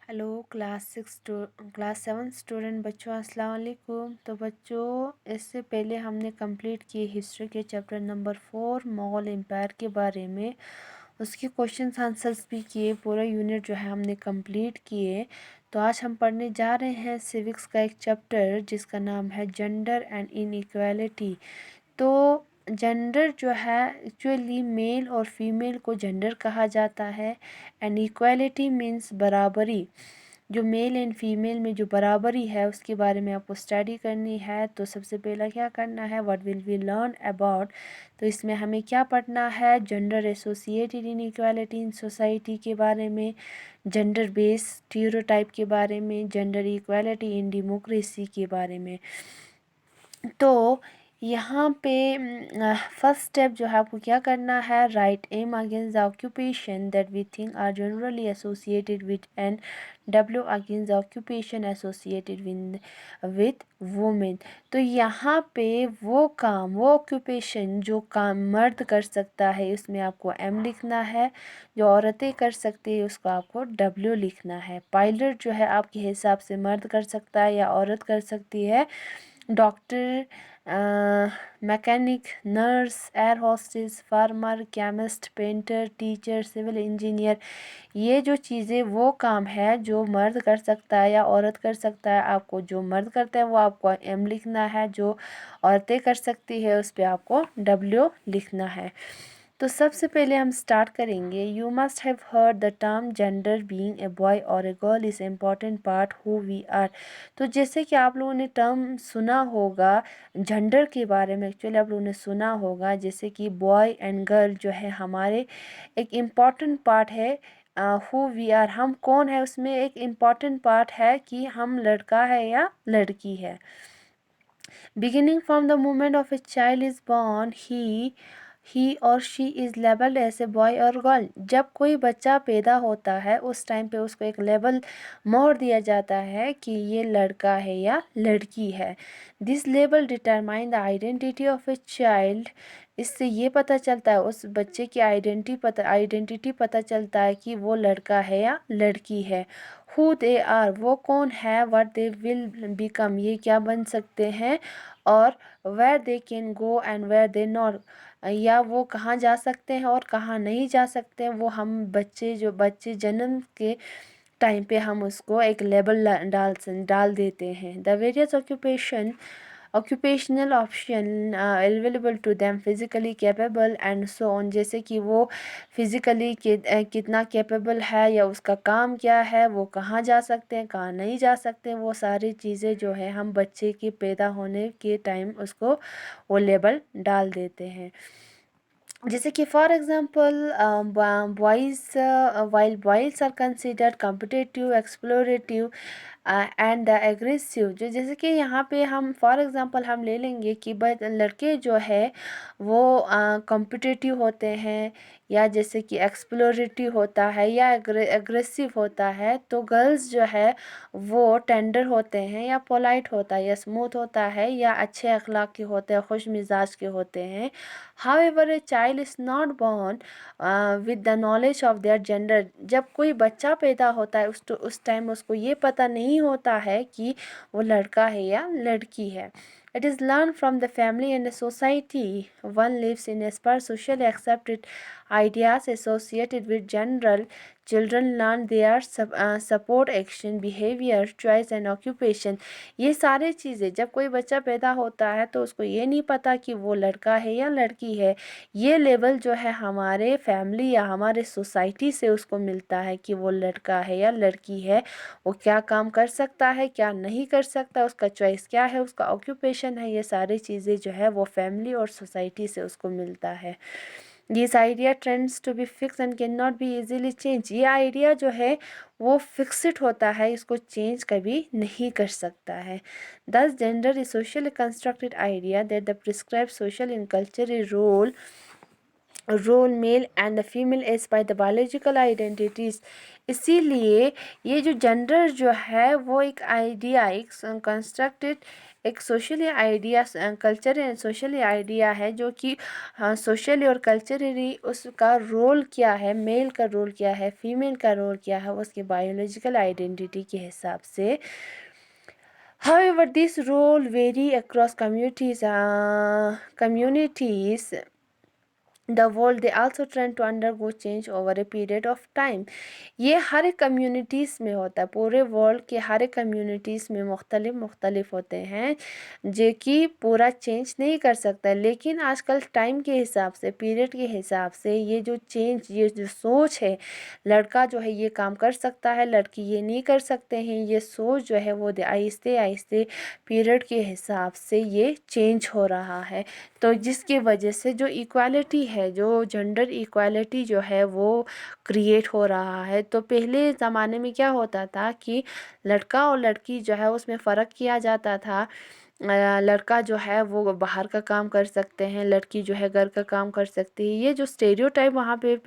Hello class 7 student बच्चों, अस्सलाम वालेकुम। तो बच्चों, इससे पहले हमने कंप्लीट किए हिस्ट्री के चैप्टर नंबर 4 मुग़ल एम्पायर के बारे में। उसके क्वेश्चन आंसर्स भी किए, पूरा यूनिट जो है हमने कंप्लीट किए। तो आज हम पढ़ने जा रहे हैं सिविक्स का एक चैप्टर जिसका नाम है जेंडर एंड इनइक्वालिटी। तो जेंडर जो है, एक्चुअली मेल और फीमेल को जेंडर कहा जाता है। एंड इक्वालिटी मीन्स बराबरी, जो मेल एंड फीमेल में जो बराबरी है उसके बारे में आपको स्टडी करनी है। तो सबसे पहला क्या करना है, what will we learn about. तो इसमें हमें क्या पढ़ना है, gender associated in equality in society के बारे में, जेंडर बेस्ड स्टीरियोटाइप के बारे में, जेंडर इक्वालिटी इन डेमोक्रेसी के बारे में। तो यहाँ पे फर्स्ट स्टेप जो है आपको क्या करना है, write M against the occupation that we think are generally associated with and W against the occupation associated with women. तो यहाँ पे वो काम, वो ऑक्यूपेशन जो काम मर्द कर सकता है उसमें आपको एम लिखना है, जो औरतें कर सकती है उसको आपको डब्ल्यू लिखना है। पायलट जो है आपके हिसाब से मर्द कर सकता है या औरत कर सकती है। Doctor, mechanic, nurse, air hostess, farmer, chemist, painter, teacher, civil engineer, ये जो चीज़ें वो काम है जो मर्द कर सकता है या औरत कर सकता है। आपको जो मर्द करता है वो आपको एम लिखना है, जो औरतें कर सकती है उस पर आपको डब्ल्यू लिखना है। तो सबसे पहले हम स्टार्ट करेंगे। You must have heard the term gender being a boy or a girl is important part who we are. तो जैसे कि आप लोगों ने टर्म सुना होगा जेंडर के बारे में, एक्चुअली आप लोगों ने सुना होगा जैसे कि बॉय एंड गर्ल जो है हमारे एक इम्पॉर्टेंट पार्ट है। हु वी आर, हम कौन है, उसमें एक इम्पॉर्टेंट पार्ट है कि हम लड़का है या लड़की है। Beginning from the moment of a child is born he or she is labelled as a boy or girl. जब कोई बच्चा पैदा होता है उस टाइम पे उसको एक लेबल, मोहर दिया जाता है कि ये लड़का है या लड़की है। This label determine the identity of a child. इससे ये पता चलता है, उस बच्चे की आइडेंटिटी पता चलता है कि वो लड़का है या लड़की है। हु दे आर, वो कौन है। व्हाट दे विल बिकम, ये क्या बन सकते हैं। और where they can go and where they not, या वो कहाँ जा सकते हैं और कहाँ नहीं जा सकते हैं। वो हम बच्चे जन्म के टाइम पे हम उसको एक लेबल डाल देते हैं। The various occupational option available to them, physically capable and so on, जैसे कि वो फिजिकली कितना कैपेबल है या उसका काम क्या है, वो कहाँ जा सकते हैं कहाँ नहीं जा सकते हैं, वो सारी चीज़ें जो है हम बच्चे के पैदा होने के टाइम उसको वो लेबल डाल देते हैं। जैसे कि for example boys, while boys are considered competitive, explorative and the aggressive. जो जैसे कि यहाँ पे हम फॉर एग्जांपल हम ले लेंगे कि लड़के जो है वो कॉम्पिटिटिव होते हैं, या जैसे कि एक्सप्लोरेटिव होता है या एग्रेसिव होता है। तो गर्ल्स जो है वो टेंडर होते हैं या पोलाइट होता है या स्मूथ होता है या अच्छे अखलाक के होते हैं, खुश मिजाज के होते हैं। However a child is not born with the knowledge of their gender. जब कोई बच्चा पैदा होता है उस टाइम उसको ये पता नहीं होता है कि वो लड़का है या लड़की है। It is learned from the family and the society one lives in as per socially accepted ideas associated with gender. Children learn their support, action, behavior, choice and occupation. ये सारे चीज़ें, जब कोई बच्चा पैदा होता है तो उसको ये नहीं पता कि वो लड़का है या लड़की है। ये लेवल जो है हमारे फैमिली या हमारे सोसाइटी से उसको मिलता है कि वो लड़का है या लड़की है, वो क्या काम कर सकता है क्या नहीं कर सकता, उसका चॉइस क्या है, उसका ऑक्यूपेशन है। ये सारी चीज़ें जो है वो फैमिली और सोसाइटी से उसको मिलता है। This idea trends to be fix and can not be easily change. ये आइडिया जो है वो फिक्स्ड होता है, इसको चेंज कभी नहीं कर सकता है। Thus gender is socially constructed idea that the prescribe social and cultural role role male and the female as by the biological identities. इसीलिए ये जो जेंडर जो है वो एक आइडिया, एक कंस्ट्रक्टेड, एक socially idea, culture and socially idea है, जो कि हाँ सोशली और कल्चरली उसका रोल क्या है, मेल का रोल क्या है, फीमेल का रोल क्या है, उसके बायोलॉजिकल आइडेंटिटी के हिसाब से। However, this role vary across communities the world. They also tend to undergo change over a period of time. ये हर एक कम्युनिटीज़ में होता है, पूरे वर्ल्ड के हर एक कम्युनिटीज़ में मुख्तलिफ होते हैं, जो कि पूरा चेंज नहीं कर सकता। लेकिन आजकल टाइम के हिसाब से, पीरियड के हिसाब से ये जो चेंज, ये जो सोच है, लड़का जो है ये काम कर सकता है, लड़की ये नहीं कर सकते हैं, ये सोच जो है वो आहिस्ते आहिस्ते पीरियड के हिसाब से ये चेंज हो रहा है। तो जिसकी वजह से जो इक्वालिटी है, जो जेंडर इक्वालिटी जो है वो क्रिएट हो रहा है। तो पहले ज़माने में क्या होता था कि लड़का और लड़की जो है उसमें फ़र्क किया जाता था। लड़का जो है वो बाहर का काम कर सकते हैं, लड़की जो है घर का काम कर सकती है। ये जो स्टेरियोटाइप वहाँ पे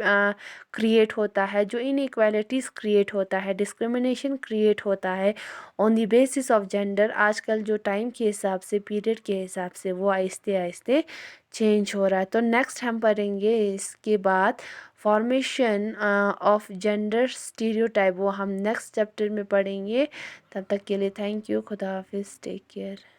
क्रिएट होता है, जो इनइक्वालिटीज़ क्रिएट होता है, डिस्क्रिमिनेशन क्रिएट होता है on the basis of gender, आजकल जो टाइम के हिसाब से, पीरियड के हिसाब से वो आहिस्ते आहिस्ते चेंज हो रहा है। तो नेक्स्ट हम पढ़ेंगे इसके बाद फॉर्मेशन ऑफ जेंडर स्टीरियोटाइप, वो हम नेक्स्ट चैप्टर में पढ़ेंगे। तब तक के लिए थैंक यू, खुदा हाफिज़, टेक केयर।